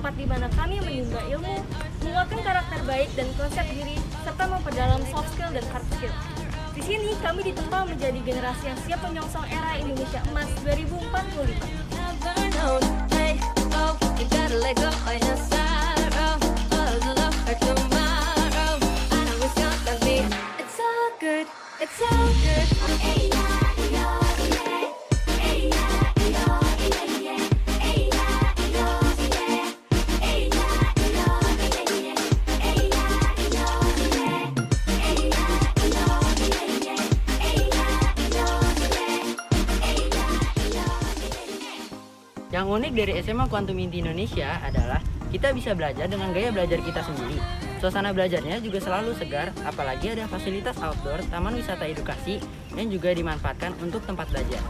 tempat di mana kami menimba ilmu, menguatkan karakter baik dan konsep diri, serta memperdalam soft skill dan hard skill. Di sini kami ditempa menjadi generasi yang siap menyongsong era Indonesia Emas 2045. Yang unik dari SMA Quantum Inti Indonesia adalah kita bisa belajar dengan gaya belajar kita sendiri. Suasana belajarnya juga selalu segar, apalagi ada fasilitas outdoor, taman wisata edukasi yang juga dimanfaatkan untuk tempat belajar.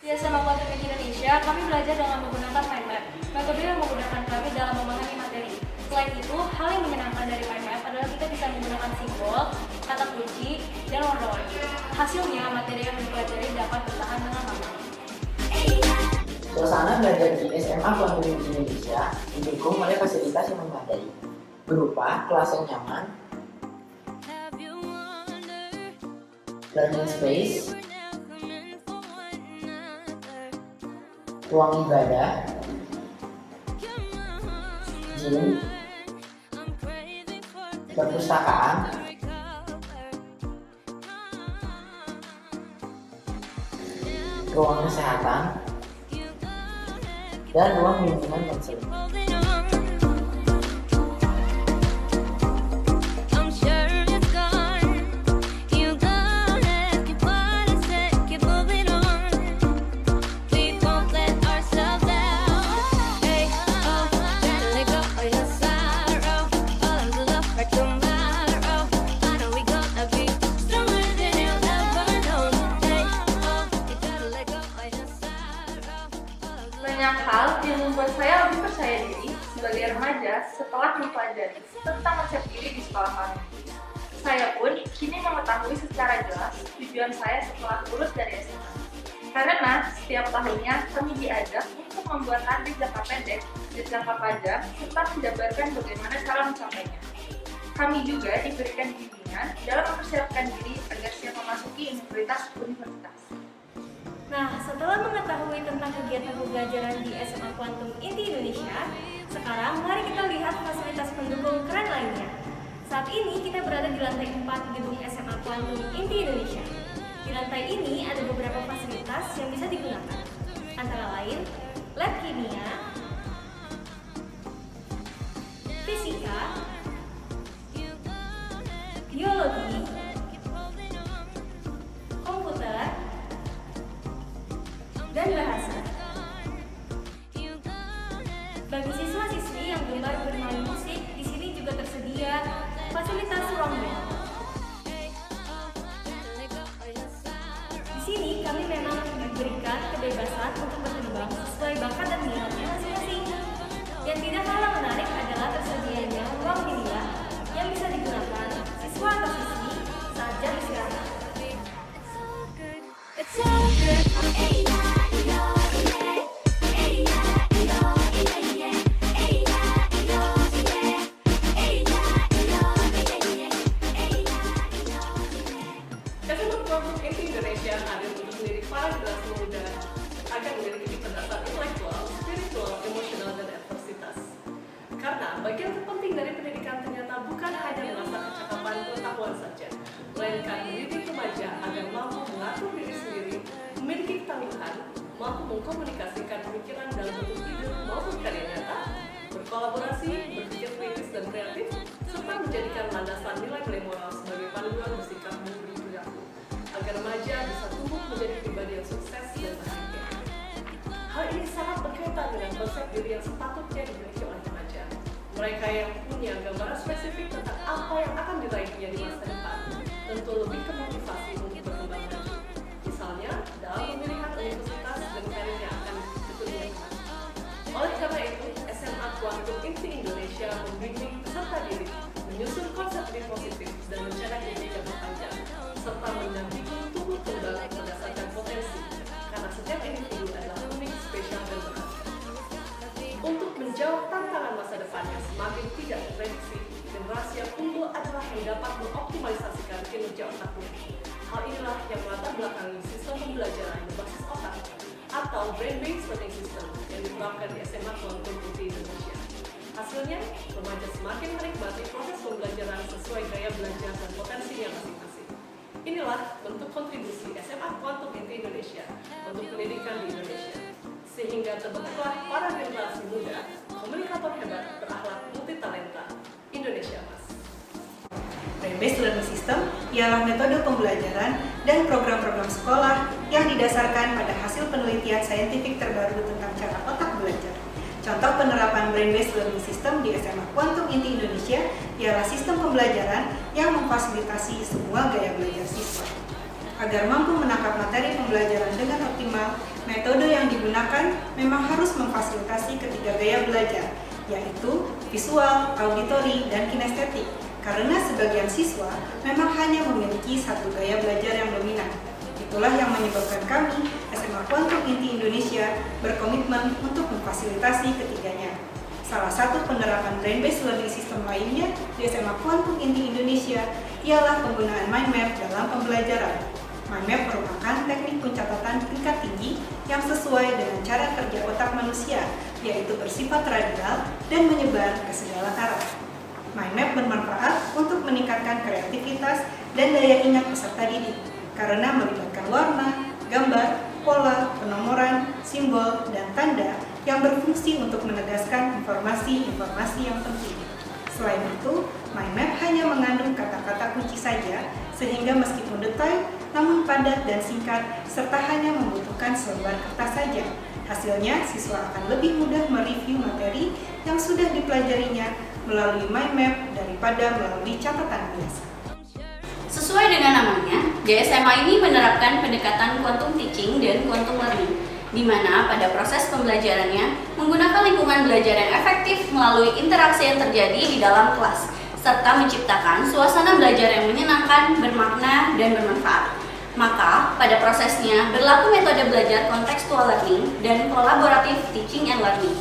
Di SMA Quantum Inti Indonesia, kami belajar dengan menggunakan mind map, metode yang memudahkan kami dalam memahami materi. Selain itu, hal yang menyenangkan dari mind map adalah kita bisa menggunakan simbol, kata kunci, dan warna-warni. Hasilnya, materi yang dipelajari dapat bertahan dengan lama. Suasana belajar di SMA Quantum Inti Indonesia didukung oleh fasilitas yang memadai, berupa kelas yang nyaman, learning space, ruang ibadah, gym, perpustakaan, ruang kesehatan, dan ruang bimbingan konseling. Banyak hal yang membuat saya lebih percaya diri sebagai remaja setelah mempelajari tentang konsep diri di sekolah kami. Saya pun kini mengetahui secara jelas tujuan saya setelah lulus dari SMA. Karena setiap tahunnya kami diajak untuk membuat target jangka pendek dan jangka panjang serta menjabarkan bagaimana cara mencapainya. Kami juga diberikan bimbingan dalam mempersiapkan diri agar siap memasuki universitas. Nah, setelah mengetahui tentang kegiatan pembelajaran di SMA Quantum Inti Indonesia, sekarang mari kita lihat fasilitas pendukung keren lainnya. Saat ini kita berada di lantai 4 gedung SMA Quantum Inti Indonesia. Di lantai ini ada beberapa fasilitas yang bisa digunakan, antara lain lab kimia, fisika, biologi, komputer, dan bahasa. Bagi siswa-siswi yang gemar bermain musik, di sini juga tersedia fasilitas ruang band. Di sini kami memang diberikan kebebasan Hal ini sangat berkaitan dengan konsep diri yang sepatutnya dimiliki oleh remaja. Mereka yang punya gambaran spesifik tentang apa yang akan diraihnya di masa depan tentu lebih termotivasi untuk berkembang maju. Misalnya, dalam pemilihan universitas dan karir yang akan ditekuninya. Oleh karena itu, SMA Kuantum Inti Indonesia membimbing peserta didik menyusun konsep diri positif dan mencetak diri jangka panjang, serta mendampingi tumbuh kembang berdasarkan potensi, karena setiap individu adalah unik, spesial, dan berharga. Untuk menjawab tantangan masa depan yang semakin tidak terprediksi, generasi yang unggul adalah yang dapat mengoptimalisasikan kinerja otaknya. Hal inilah yang melatar belakangi sistem pembelajaran berbasis otak atau brain-based learning system yang diterapkan di SMA Kuantum Inti Indonesia. Hasilnya, remaja semakin menikmati proses pembelajaran sesuai gaya belajar dan potensinya masing-masing. Inilah bentuk kontribusi SMA Kuantum Inti Indonesia untuk pendidikan di Indonesia, sehingga terbentuklah para generasi muda, komunikator hebat, berakhlak, multitalenta, Indonesia Mas. Brain-based learning system ialah metode pembelajaran dan program-program sekolah yang didasarkan pada hasil penelitian saintifik terbaru tentang cara otak belajar. Contoh penerapan brain-based learning system di SMA Kuantum Inti Indonesia ialah sistem pembelajaran yang memfasilitasi semua gaya belajar siswa. Agar mampu menangkap materi pembelajaran dengan optimal, metode yang digunakan memang harus memfasilitasi ketiga gaya belajar, yaitu visual, auditori, dan kinestetik. Karena sebagian siswa memang hanya memiliki satu gaya belajar yang dominan. Itulah yang menyebabkan kami, SMA Kuantum Inti Indonesia, berkomitmen untuk memfasilitasi ketiganya. Salah satu penerapan brain-based learning system lainnya di SMA Kuantum Inti Indonesia ialah penggunaan mind map dalam pembelajaran. Mind map merupakan teknik pencatatan tingkat tinggi yang sesuai dengan cara kerja otak manusia, yaitu bersifat radial dan menyebar ke segala arah. Mind map bermanfaat untuk meningkatkan kreativitas dan daya ingat peserta didik, karena melibatkan warna, gambar, pola, penomoran, simbol, dan tanda yang berfungsi untuk menegaskan informasi-informasi yang penting. Selain itu, mind map hanya mengandung kata-kata kunci saja, sehingga meskipun detail, namun padat dan singkat, serta hanya membutuhkan selembar kertas saja. Hasilnya, siswa akan lebih mudah mereview materi yang sudah dipelajarinya melalui mind map daripada melalui catatan biasa. Sesuai dengan namanya, GSMA ini menerapkan pendekatan quantum teaching dan quantum learning, di mana pada proses pembelajarannya menggunakan lingkungan belajar yang efektif melalui interaksi yang terjadi di dalam kelas, serta menciptakan suasana belajar yang menyenangkan, bermakna, dan bermanfaat. Maka, pada prosesnya berlaku metode belajar contextual learning dan collaborative teaching and learning.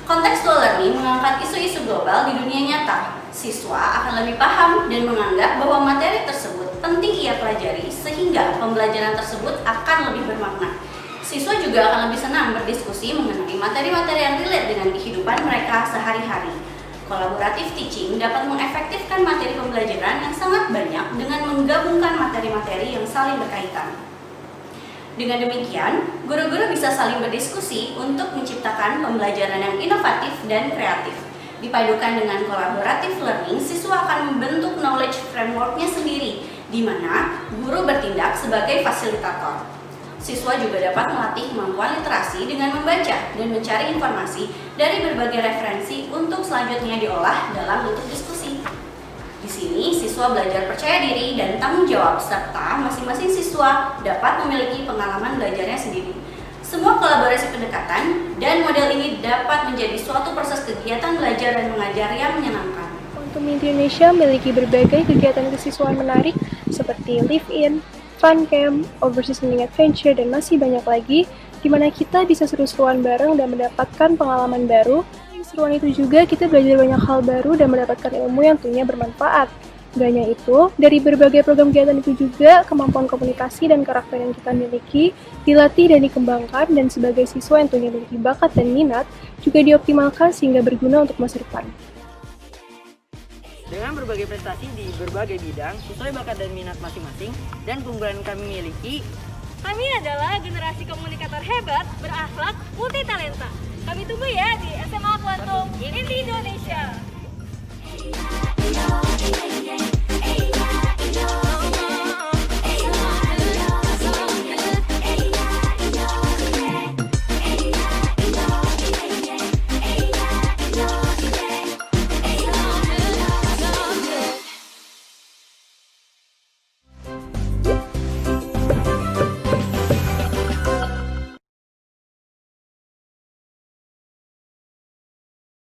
Contextual learning mengangkat isu-isu global di dunia nyata. Siswa akan lebih paham dan menganggap bahwa materi tersebut penting ia pelajari sehingga pembelajaran tersebut akan lebih bermakna. Siswa juga akan lebih senang berdiskusi mengenai materi-materi yang relate dengan kehidupan mereka sehari-hari. Collaborative teaching dapat mengefektifkan materi pembelajaran yang sangat banyak dengan menggabungkan materi-materi yang saling berkaitan. Dengan demikian, guru-guru bisa saling berdiskusi untuk menciptakan pembelajaran yang inovatif dan kreatif. Dipadukan dengan collaborative learning, siswa akan membentuk knowledge framework-nya sendiri, di mana guru bertindak sebagai fasilitator. Siswa juga dapat melatih kemampuan literasi dengan membaca dan mencari informasi dari berbagai referensi untuk selanjutnya diolah dalam bentuk diskusi. Di sini, siswa belajar percaya diri dan tanggung jawab, serta masing-masing siswa dapat memiliki pengalaman belajarnya sendiri. Semua kolaborasi pendekatan dan model ini dapat menjadi suatu proses kegiatan belajar dan mengajar yang menyenangkan. Kuantum Indonesia memiliki berbagai kegiatan kesiswaan menarik seperti live-in, fun camp, overseas learning adventure, dan masih banyak lagi, di mana kita bisa seru-seruan bareng dan mendapatkan pengalaman baru. Seruan itu juga kita belajar banyak hal baru dan mendapatkan ilmu yang tentunya bermanfaat. Gak hanya itu, dari berbagai program kegiatan itu juga kemampuan komunikasi dan karakter yang kita miliki dilatih dan dikembangkan, dan sebagai siswa yang tentunya memiliki bakat dan minat juga dioptimalkan sehingga berguna untuk masa depan. Dengan berbagai prestasi di berbagai bidang sesuai bakat dan minat masing-masing dan keunggulan yang kami miliki, kami adalah generasi komunikator hebat, berakhlak, multitalenta. Kami tunggu ya di SMA Kuantum Inti Indonesia.